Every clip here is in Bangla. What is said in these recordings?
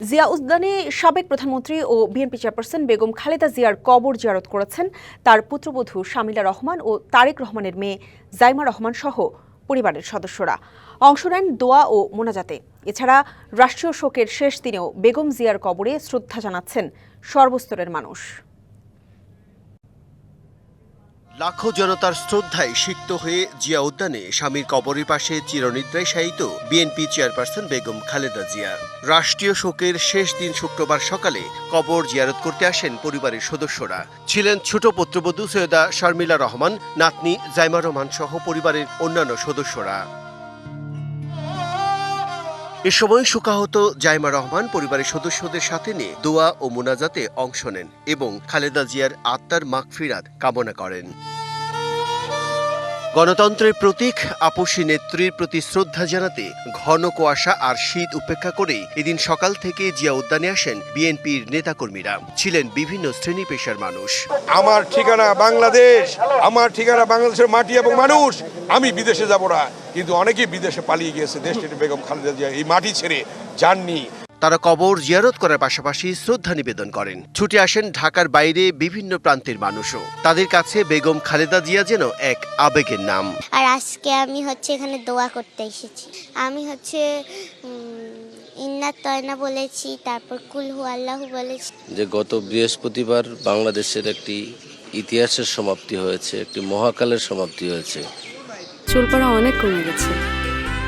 জিয়া উদ্যানে সাবেক প্রধানমন্ত্রী ও বিএনপি চেয়ারপারসন বেগম খালেদা জিয়ার কবর জিয়ারত করেছেন তার পুত্রবধূ শামিলা রহমান ও তারেক রহমানের মেয়ে জাইমা রহমান সহ পরিবারের সদস্যরা অংশ নেন দোয়া ও মোনাজাতে। এছাড়া রাষ্ট্রীয় শোকের শেষ দিনেও বেগম জিয়ার কবরে শ্রদ্ধা জানাচ্ছেন সর্বস্তরের মানুষ। লাখো জনতার শ্রদ্ধায় সিক্ত হয়ে জিয়া উদ্যানে স্বামীর কবরের পাশে চিরনিদ্রায় শায়িত বিএনপি চেয়ারপারসন বেগম খালেদা জিয়া। রাষ্ট্রীয় শোকের শেষ দিন শুক্রবার সকালে কবর জিয়ারত করতে আসেন পরিবারের সদস্যরা। ছিলেন ছোট পুত্রবধূ সৈয়দা শারমিলা রহমান, নাতনি জাইমা রহমান সহ পরিবারের অন্যান্য সদস্যরা। এ সময় শোকাহত জাইমা রহমান পরিবারের সদস্যদের সাথে নিয়ে দোয়া ও মোনাজাতে অংশ নেন এবং খালেদা জিয়ার আত্মার মাগফিরাত কামনা করেন। গণতন্ত্রের প্রতীক আপসী নেত্রীর প্রতি শ্রদ্ধা জানাতে ঘন কুয়াশা আর শীত উপেক্ষা করেই এদিন সকাল থেকে জিয়া উদ্যানে আসেন বিএনপির নেতাকর্মীরা। ছিলেন বিভিন্ন শ্রেণী পেশার মানুষ। আমার ঠিকানা বাংলাদেশ, আমার ঠিকানা বাংলাদেশের মাটি এবং মানুষ। আমি বিদেশে যাব না, কিন্তু অনেকেই বিদেশে পালিয়ে গিয়েছে। দেশটির বেগম খালেদা জিয়া এই মাটি ছেড়ে যাননি। তারা কবর জিয়ারত করার পাশাপাশি শ্রদ্ধা নিবেদন করেন। ছুটে আসেন ঢাকার বাইরে বিভিন্ন প্রান্তের মানুষও। তাদের কাছে বেগম খালেদা জিয়া যেন এক আবেগের নাম। আর আজকে আমি এখানে দোয়া করতে এসেছি। আমি ইন্নাত তয়না বলেছি, তারপর কুল হু আল্লাহু বলেছি। যে গত বৃহস্পতিবার বাংলাদেশের একটি ইতিহাসের সমাপ্তি হয়েছে, একটি মহাকালের সমাপ্তি হয়েছে। চুল পড়া অনেক কমে গেছে।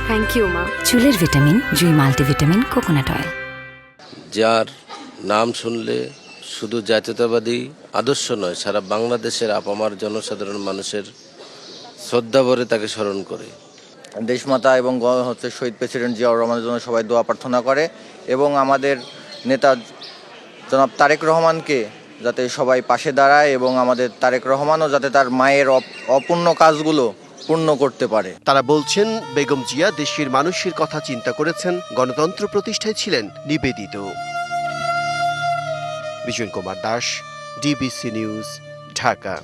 থ্যাংক ইউ মা। চুলের ভিটামিন জুই মাল্টিভিটামিন কোকোনাট অয়েল, যার নাম শুনলে শুধু জাতীয়তাবাদী আদর্শ নয়, সারা বাংলাদেশের আপামার জনসাধারণ মানুষের শ্রদ্ধা ভরে তাকে স্মরণ করে। দেশমাতা এবং শহীদ প্রেসিডেন্ট জিয়াউর রহমানের জন্য সবাই দোয়া প্রার্থনা করে এবং আমাদের নেতা জনাব তারেক রহমানকে যাতে সবাই পাশে দাঁড়ায় এবং আমাদের তারেক রহমানও যাতে তার মায়ের অপূর্ণ কাজগুলো পূর্ণ করতে পারে। তারা বলছেন বেগম জিয়া দেশের মানুষের কথা চিন্তা করেছেন, গণতন্ত্র প্রতিষ্ঠায় ছিলেন নিবেদিত। বিজয় কুমার দাস, ডিবিসি নিউজ, ঢাকা।